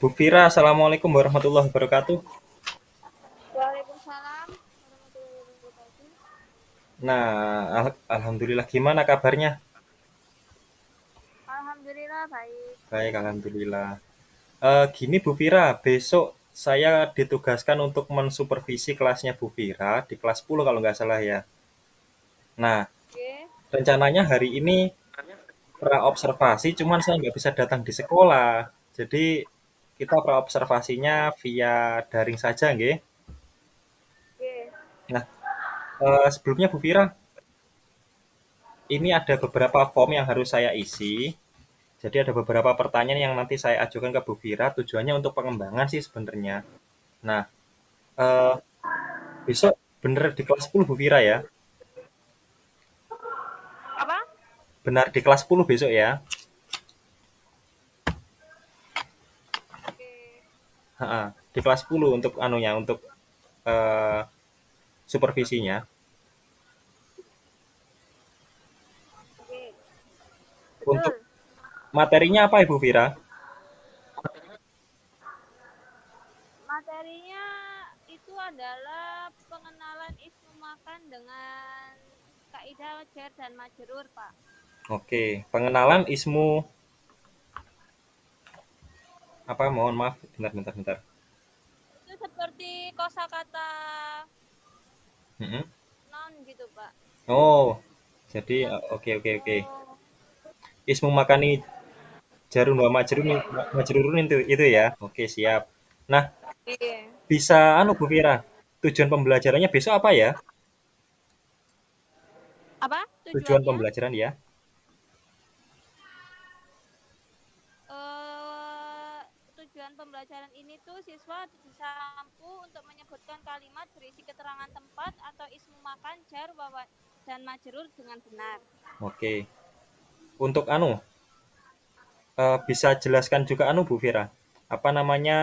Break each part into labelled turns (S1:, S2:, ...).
S1: Bu Fira, Assalamualaikum warahmatullahi wabarakatuh.
S2: Waalaikumsalam warahmatullahi wabarakatuh.
S1: Nah, alhamdulillah gimana kabarnya?
S2: Alhamdulillah baik.
S1: Baik, alhamdulillah. Gini Bu Fira, besok saya ditugaskan untuk mensupervisi kelasnya Bu Fira di kelas 10 kalau nggak salah ya. Nah,
S2: Oke.
S1: rencananya hari ini pra-observasi, cuman saya nggak bisa datang di sekolah. Jadi kita pra-observasinya via daring saja, nggih.
S2: Oke.
S1: Nah, sebelumnya Bu Fira, ini ada beberapa form yang harus saya isi. Jadi ada beberapa pertanyaan yang nanti saya ajukan ke Bu Fira, tujuannya untuk pengembangan sih sebenarnya. Nah, eh, besok bener di kelas 10 Bu Fira ya?
S2: Apa?
S1: Benar di kelas 10 besok ya?
S2: Oke.
S1: Ha-ha, di kelas 10 untuk anunya, untuk eh, supervisinya.
S2: Oke.
S1: Untuk
S2: Betul.
S1: materinya apa Ibu Fira?
S2: Materinya itu adalah pengenalan ismu makan dengan kaidah jar dan majrur, Pak.
S1: Oke, pengenalan ismu apa? Mohon maaf, bentar, bentar, bentar.
S2: Itu seperti kosakata
S1: Mm-mm.
S2: noun gitu, Pak.
S1: Oh, jadi
S2: Yang
S1: oke, oke, oke.
S2: oh,
S1: Ismu makani jarun wa majrun, majrurun itu ya. Oke, siap. Nah,
S2: iya.
S1: bisa anu Bu Fira, tujuan pembelajarannya besok apa ya?
S2: Apa
S1: Tujuan
S2: tujuannya?
S1: pembelajaran ya?
S2: eh Tujuan pembelajaran ini tuh siswa bisa mampu untuk menyebutkan kalimat berisi keterangan tempat atau ismu makan, jar, wawan, dan majrur dengan benar.
S1: Oke. Untuk anu, bisa jelaskan juga anu Bu Fira, apa namanya,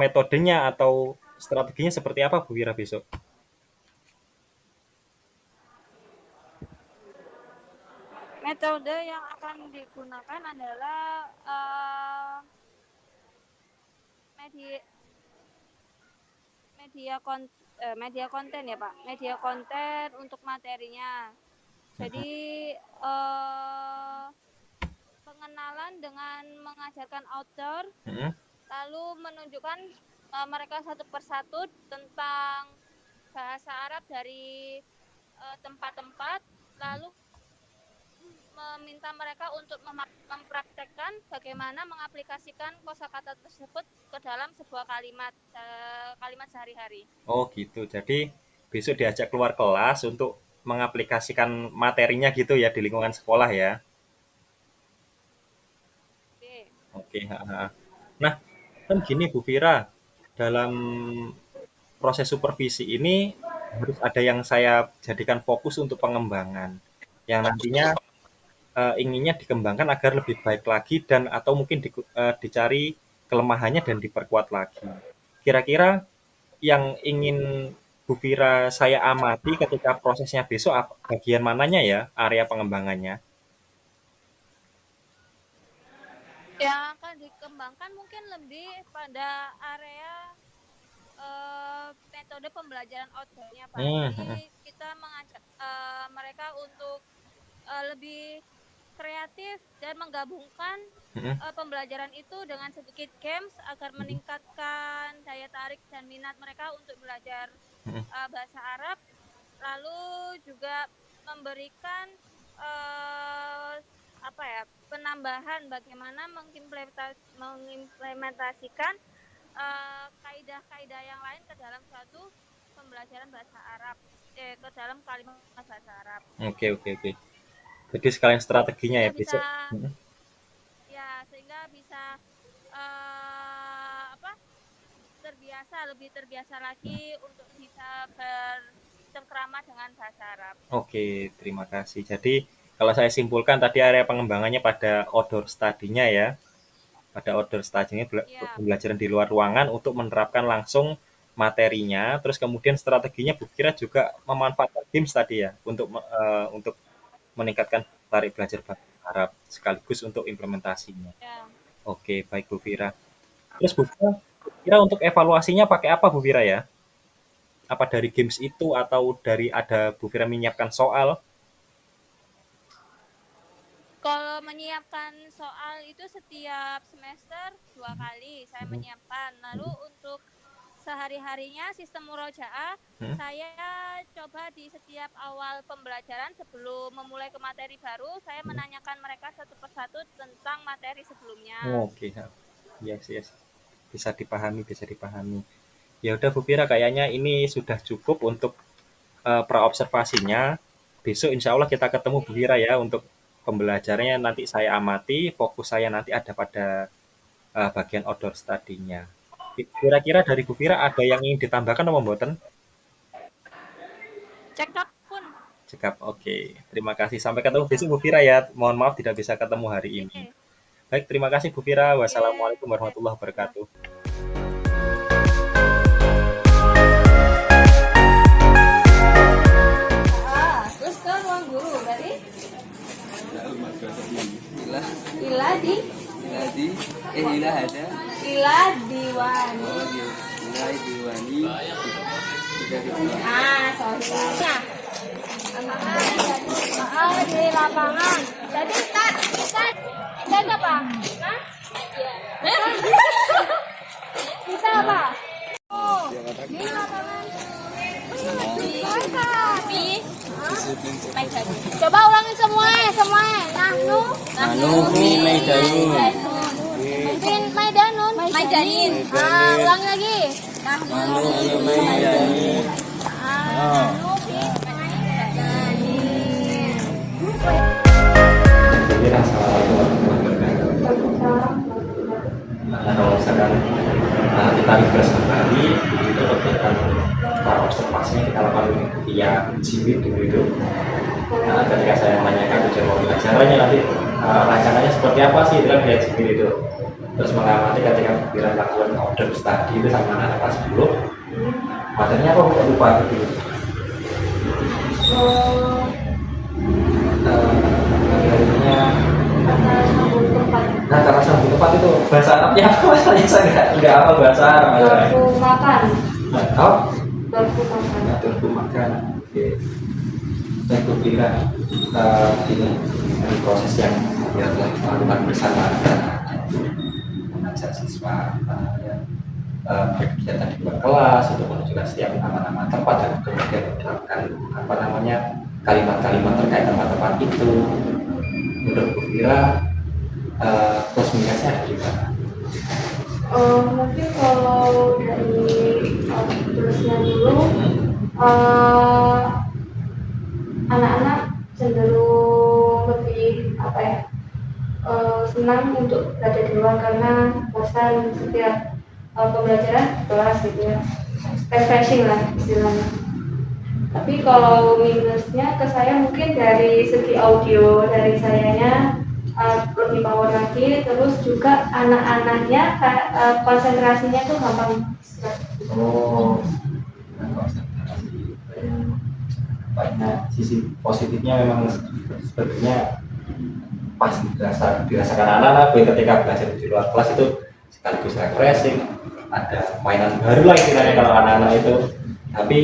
S1: metodenya atau strateginya seperti apa Bu Fira besok?
S2: Metode yang akan digunakan adalah media media kon media konten ya Pak, media konten untuk materinya. Jadi eh, pengenalan dengan mengajarkan outdoor,
S1: Mm-mm.
S2: lalu menunjukkan mereka satu persatu tentang bahasa Arab dari tempat-tempat, lalu meminta mereka untuk mempraktekkan bagaimana mengaplikasikan kosakata tersebut ke dalam sebuah kalimat sehari-hari.
S1: Oh gitu. Jadi besok diajak keluar kelas untuk mengaplikasikan materinya gitu ya di lingkungan sekolah ya.
S2: Oke.
S1: Oke. Ha, ha. Nah, kan gini Bu Fira, dalam proses supervisi ini harus ada yang saya jadikan fokus untuk pengembangan. Yang nantinya inginnya dikembangkan agar lebih baik lagi dan atau mungkin dicari kelemahannya dan diperkuat lagi. Kira-kira yang ingin Bu Fira saya amati ketika prosesnya besok bagian mananya ya area pengembangannya?
S2: Yang akan dikembangkan mungkin lebih pada area metode pembelajaran outdoornya Pak.
S1: Hmm, hmm,
S2: Jadi kita mengajak mereka untuk lebih kreatif dan menggabungkan
S1: hmm,
S2: pembelajaran itu dengan sedikit games agar meningkatkan daya tarik dan minat mereka untuk belajar
S1: hmm.
S2: bahasa Arab, lalu juga memberikan uh, apa ya, penambahan bagaimana mengimplementasikan kaidah-kaidah yang lain ke dalam suatu pembelajaran bahasa Arab, ke dalam kalimat bahasa Arab,
S1: Oke, oke, oke. Jadi sekalian strateginya ya
S2: sehingga
S1: besok.
S2: bisa
S1: Hmm.
S2: apa, lebih terbiasa lagi untuk bisa bercengkrama dengan bahasa Arab.
S1: Oke, terima kasih. Jadi kalau saya simpulkan tadi area pengembangannya pada outdoor study-nya ya. Pada outdoor study-nya
S2: Ya,
S1: pembelajaran di luar ruangan untuk menerapkan langsung materinya. Terus kemudian strateginya Bu Kira juga memanfaatkan games tadi ya untuk meningkatkan tarik belajar bahasa Arab sekaligus untuk implementasinya.
S2: ya.
S1: Oke, baik Bu Vira. Terus Bu Vira, kira untuk evaluasinya pakai apa Bu Vira ya? Apa dari games itu atau dari ada Bu Vira menyiapkan soal?
S2: Kalau menyiapkan soal itu setiap semester 2 kali saya
S1: Hmm.
S2: menyiapkan. Lalu untuk sehari-harinya sistem murojaah
S1: Hmm?
S2: saya coba di setiap awal pembelajaran sebelum memulai ke materi baru saya menanyakan mereka satu persatu tentang materi sebelumnya.
S1: Oke, yes, yes. Bisa dipahami, bisa dipahami. Ya udah Bu Vira, kayaknya ini sudah cukup untuk praobservasinya. Besok insya Allah kita ketemu Bu Vira ya untuk pembelajarannya nanti saya amati, fokus saya nanti ada pada bagian outdoor study-nya. Kira-kira dari Bu Vira ada yang ingin ditambahkan atau mboten?
S2: Cekap pun.
S1: Cekap, oke. Terima kasih. Sampai ketemu besok Bu Vira ya. Mohon maaf tidak bisa ketemu hari ini.
S2: Oke.
S1: Baik, terima kasih Bu Vira.
S2: Oke.
S1: Wassalamualaikum warahmatullahi wabarakatuh.
S2: Terus ke ruang guru berarti
S3: Ilah,
S2: Ila di
S3: ilah di, ilah ada.
S2: Ila diwani.
S3: Oh iya, ilah diwani. Tiga gitu.
S2: Soalnya di lapangan. Jadi kita apa? Hah? Kita apa? Oh, di lapangan. Coba ulangi semua.
S3: Nahnu fi maidanun.
S2: Mungkin Maidanin. Ulangi lagi.
S3: Nahnu fi maidanin.
S1: Assalamualaikum warahmatullahi wabarakatuh. Nah, kalau misalkan kita refresh kembali, itu kegiatan para observasinya kita lakukan via Jimit dulu itu. Nah, ketika saya menanyakan tujuan pembelajarannya nanti rancangannya seperti apa sih itu kan via Jimit itu. Terus mengamati ketika kita lakukan order study itu sama anak kelas 10, materinya apa lupa gitu. Materinya nah karena sambung tepat itu bahasa Arabnya apa masalahnya saya nggak apa bahasa Arab
S4: Waktu makan.
S1: oh
S4: Waktu makan.
S1: ngatur makan oke saya kira ini proses yang dia telah lakukan bersama mengajak siswa berkegiatan di luar kelas untuk menunjukkan setiap nama-nama tempat dan kemudian menerapkan apa namanya kalimat-kalimat terkait tempat-tempat itu. Menurut Bu Vira plus minusnya ada di mana?
S4: Mungkin kalau dari terusnya dulu, anak-anak cenderung lebih apa ya, senang untuk berada di luar karena bosan setiap pembelajaran kelas gitu ya, refreshing lah istilahnya. Tapi kalau minusnya ke saya mungkin dari segi audio dari sayanya lebih power lagi, terus juga anak-anaknya konsentrasinya tuh gampang distract.
S1: Oh, banyak sisi positifnya memang sebenarnya pas dirasakan anak-anak ketika belajar di luar kelas itu sekaligus refreshing, ada mainan baru lah istilahnya kalau anak-anak itu. Tapi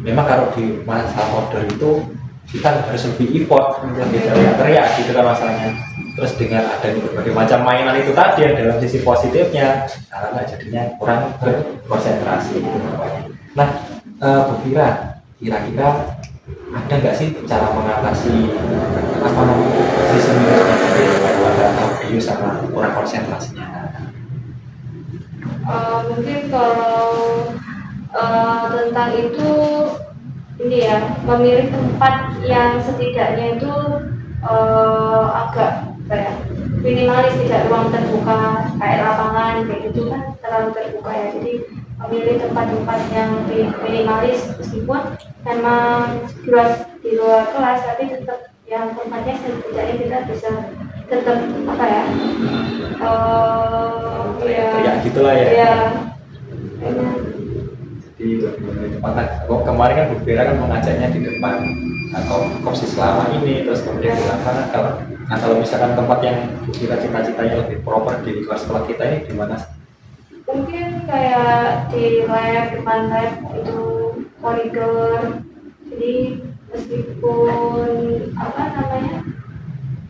S1: memang kalau di masalah order itu kita harus lebih effort, lebih teriak-teriak gitu kan masalahnya. Terus dengan ada berbagai macam mainan itu tadi yang dalam sisi positifnya, karena jadinya kurang berkonsentrasi gitu. Nah, Bu Vira, kira-kira ada nggak sih cara mengatasi apa namanya sisi minusnya tadi ada audio sama kurang konsentrasinya?
S4: Mungkin kalau tentang itu ini ya, memilih tempat yang setidaknya itu agak kayak minimalis, tidak ruang terbuka kayak lapangan kayak gitu kan terlalu terbuka ya. Jadi memilih tempat-tempat yang minimalis meskipun memang di luar kelas, tapi tetap yang tempatnya setidaknya kita bisa tetap apa ya,
S1: Teriak gitulah ya.
S4: ya
S1: Jadi lebih tepat. Kemarin kan Bu Vera kan mengajaknya di depan atau kursi selama ini, terus kemudian di lapangan. Kalau Nah kalau misalkan tempat yang kita cita-citanya lebih proper di kelas sekolah kita ini di mana?
S4: Mungkin kayak di lab, depan lab itu koridor. Jadi meskipun apa namanya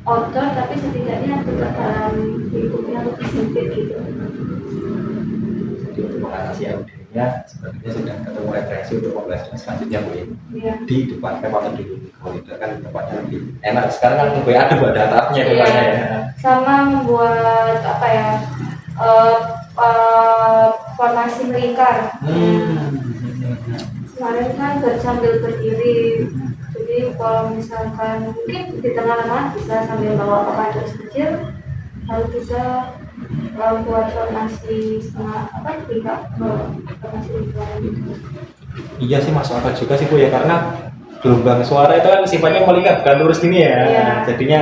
S4: outdoor, tapi setidaknya tetap dalam lingkupnya lebih sempit gitu.
S1: Jadi untuk mengatasi audionya sebenarnya sudah ketemu referensi untuk pembelajaran selanjutnya Bu ya.
S4: Iya.
S1: Di depan lab atau di koridor kan tempatnya lebih enak. Sekarang kan lebih ada buat atapnya depannya ya.
S4: Sama membuat apa ya formasi melingkar. Kemarin kan sambil berdiri, jadi kalau misalkan mungkin di tengah-tengah bisa sambil bawa papan kecil, lalu bisa buat formasi setengah apa tingkat formasi lingkaran gitu.
S1: Iya sih masuk akal juga sih Bu ya, karena gelombang suara itu kan sifatnya melingkar bukan lurus gini ya.
S4: Iya.
S1: Jadinya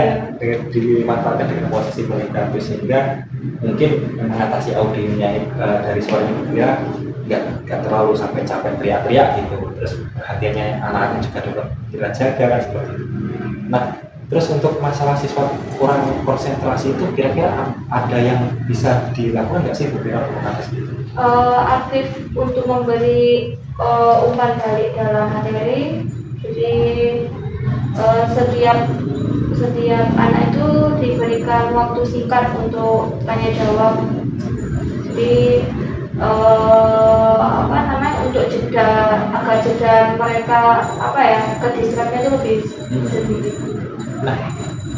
S1: dimanfaatkan dengan posisi melingkar sehingga mungkin mengatasi audionya dari suaranya dia nggak terlalu sampai capek teriak-teriak gitu. Terus perhatiannya anak-anak juga dapat jaga kan seperti itu. Nah terus untuk masalah siswa kurang konsentrasi itu kira-kira ada yang bisa dilakukan nggak sih Bu Fira untuk mengatasi itu?
S4: Aktif untuk memberi umpan balik dalam materi. Jadi setiap anak itu diberikan waktu singkat untuk tanya jawab. Jadi apa namanya untuk jeda agar jeda mereka apa ya ke distraksinya itu lebih sedikit.
S1: Nah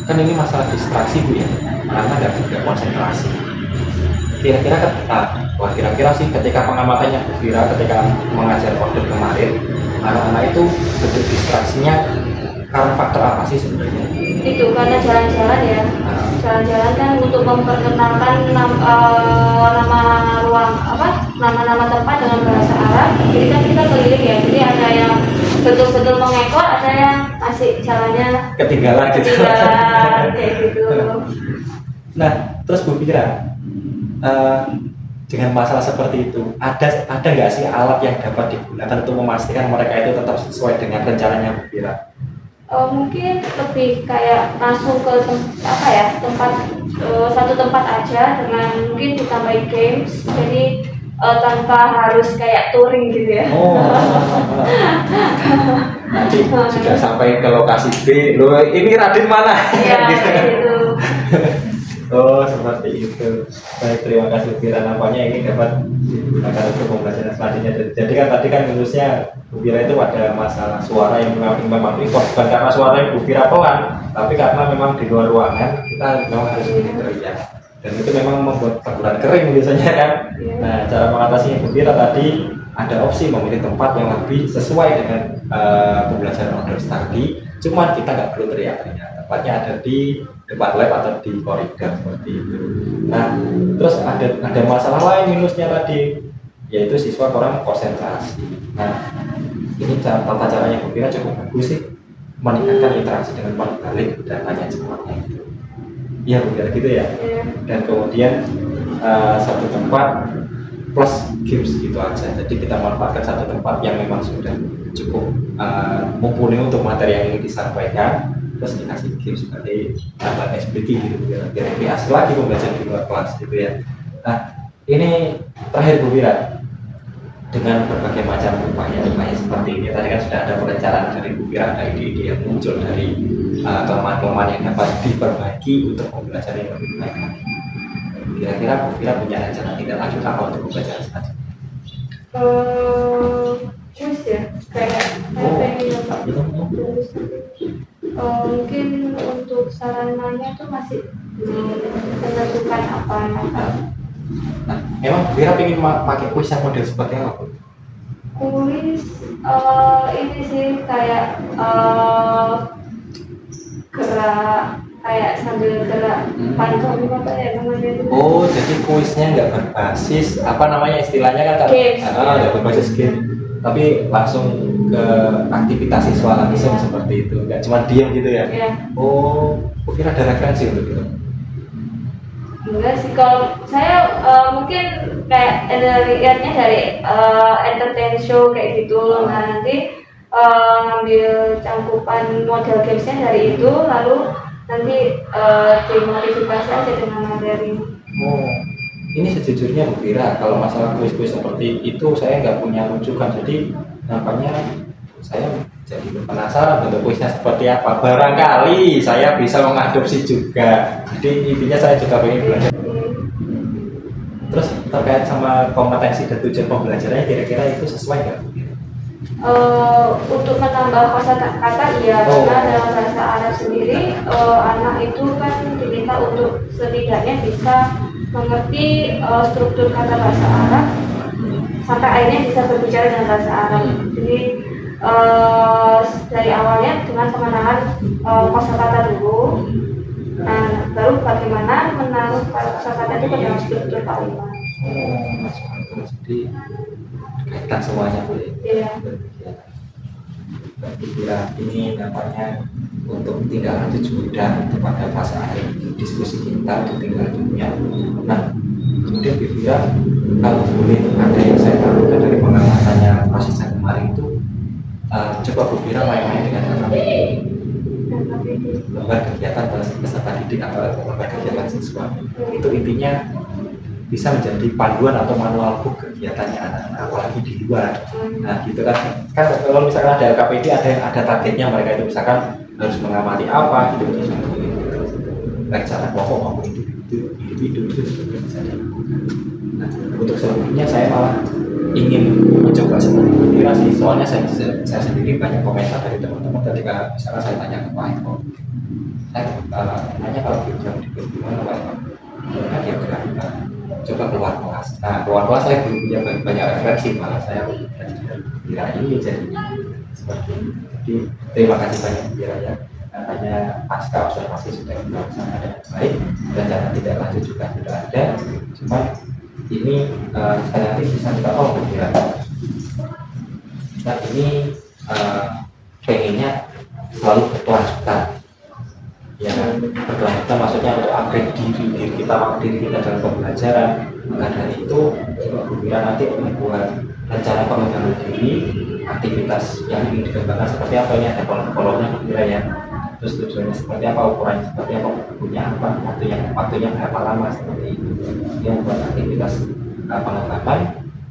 S1: kan ini masalah distraksi Bu ya, karena nggak konsentrasi. Kira-kira sih ketika pengamatannya Bu Fira ketika mengajar order kemarin, anak-anak itu bentuk distraksinya karena faktor apa sih sebenarnya?
S4: Itu karena jalan-jalan ya. Jalan-jalan kan untuk memperkenalkan nama-nama tempat dengan bahasa Arab. Jadi kan kita keliling ya. Jadi ada yang betul-betul mengekor, ada yang asik jalannya
S1: Ketinggalan gitu.
S4: kayak gitu.
S1: Nah, terus Bu Fira, dengan masalah seperti itu, ada nggak sih alat yang dapat digunakan untuk memastikan mereka itu tetap sesuai dengan rencananya Bu Fira?
S4: Mungkin lebih kayak langsung ke tempat satu tempat aja dengan mungkin ditambahin games, jadi tanpa harus kayak touring gitu ya.
S1: Nanti sudah sampai ke lokasi B, loh ini Radin mana?
S4: Iya, gitu.
S1: Oh seperti itu. Baik, terima kasih Bu Fira, nampaknya ini dapat digunakan untuk pembelajaran selanjutnya. Jadi kan tadi kan minusnya Bu Fira itu ada masalah suara yang memang impor, bukan karena suara yang Bu Fira pelan, tapi karena memang di luar ruangan kita memang harus teriak, dan itu memang membuat saluran kering biasanya kan. Nah cara mengatasinya Bu Fira tadi ada opsi memilih tempat yang lebih sesuai dengan pembelajaran order tadi, cuman kita nggak perlu teriak-teriak, tempatnya ada di depan lab atau di koridor seperti itu. Nah, terus ada masalah lain minusnya tadi, yaitu siswa kurang konsentrasi. Nah, ini tata caranya Bu Fira cukup bagus sih, meningkatkan interaksi dengan balik dan tanya jawabnya itu. Iya Bu Fira gitu ya. Dan kemudian satu tempat plus games gitu aja. Jadi kita manfaatkan satu tempat yang memang sudah cukup mumpuni untuk materi yang ingin disampaikan, terus dikasih game sebagai tambahan SBT gitu biar lebih asik lagi pembelajaran di luar kelas gitu ya. Nah ini terakhir Bu Fira, dengan berbagai macam upaya seperti ini tadi kan sudah ada perencanaan dari Bu Fira, ada ide-ide yang muncul dari kelemahan-kelemahan yang dapat diperbaiki untuk pembelajaran yang lebih baik lagi. Kira-kira Bu Fira punya rencana tidak lanjut apa untuk pembelajaran selanjutnya?
S4: Terus ya kayak pengen terus. Mungkin untuk sarananya tuh masih menentukan apa yang
S1: Nah, emang Bu Fira pengen pakai kuis yang model seperti apa?
S4: kuis ini sih kayak gerak kayak sambil gerak pantomim apa ya namanya itu.
S1: Oh, jadi kuisnya nggak berbasis apa namanya istilahnya kan? Nggak berbasis game, tapi langsung ke aktivitas siswa langsung seperti itu, nggak cuma diam gitu ya?
S4: Iya.
S1: Oh, Bu Fira ada referensi untuk itu?
S4: Enggak sih, kalau saya mungkin kayak lihatnya dari entertain show kayak gitu. Nah nanti ngambil cangkupan model gamesnya dari itu, lalu nanti dimodifikasi aja dengan materi.
S1: Oh, ini sejujurnya Bu Fira, kalau masalah kuis-kuis seperti itu saya nggak punya rujukan, jadi nampaknya saya jadi penasaran bentuk kuisnya seperti apa. Barangkali saya bisa mengadopsi juga. Jadi intinya saya juga pengen belajar. Terus terkait sama kompetensi dan tujuan pembelajarannya, kira-kira itu sesuai nggak Bu Fira?
S4: Untuk menambah kosakata iya, karena dalam bahasa Arab sendiri anak itu kan diminta untuk setidaknya bisa mengerti struktur kata bahasa Arab sampai akhirnya bisa berbicara dengan bahasa Arab. Jadi dari awalnya dengan pengenalan kosakata dulu, nah baru bagaimana menaruh kosakata itu ke dalam struktur kalimat.
S1: Oh, masuk akal. Jadi kaitan semuanya Bu.
S4: Iya.
S1: Berarti Fira ini namanya untuk tindak lanjut sudah kepada fase akhir diskusi kita untuk tindak lanjutnya. Nah, kemudian Bu Fira, kalau boleh ada yang saya tahu dari pengamatannya proses yang kemarin itu, coba Bu Fira main-main dengan KKPD, lembar kegiatan peserta didik atau lembar kegiatan siswa. Itu intinya bisa menjadi panduan atau manual book kegiatannya anak-anak, apalagi di luar. Nah gitu kan kalau misalkan ada LKPD ada targetnya, mereka itu misalkan harus mengamati apa gitu, baik cara kelompok maupun individu itu juga bisa dilakukan. Nah untuk selanjutnya saya malah ingin mencoba seperti Bu Fira sih, soalnya saya sendiri banyak komentar dari teman-teman ketika misalkan saya tanya ke Pak Eko, saya tanya kalau jam di gimana Pak Eko, mereka dia berkata coba keluar kelas. Nah keluar kelas saya belum punya banyak referensi, malah saya kira ini jadi seperti ini. Jadi terima kasih banyak Bu Fira ya, hanya pasca observasi sudah dilaksanakan dengan baik, rencana tidak lanjut juga sudah ada, cuma ini saya nanti bisa minta tolong Bu Fira. Nah ini pengennya selalu berkelanjutan, ya kan? Berkelanjutan maksudnya untuk upgrade diri kita dalam pembelajaran. Maka dari itu Bu Fira nanti membuat rencana pengembangan diri, aktivitas yang ingin dikembangkan seperti apa, ini ada kolom-kolomnya Bu Fira ya. Terus tujuannya seperti apa, ukurannya seperti apa, bukunya apa, waktunya berapa lama, seperti itu. Dia membuat aktivitas pengembangan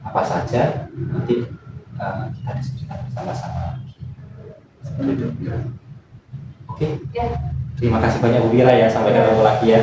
S1: apa saja, nanti kita diskusikan bersama-sama seperti itu. Oke.
S4: Ya.
S1: Terima kasih banyak Bu Fira ya, sampai ketemu lagi ya.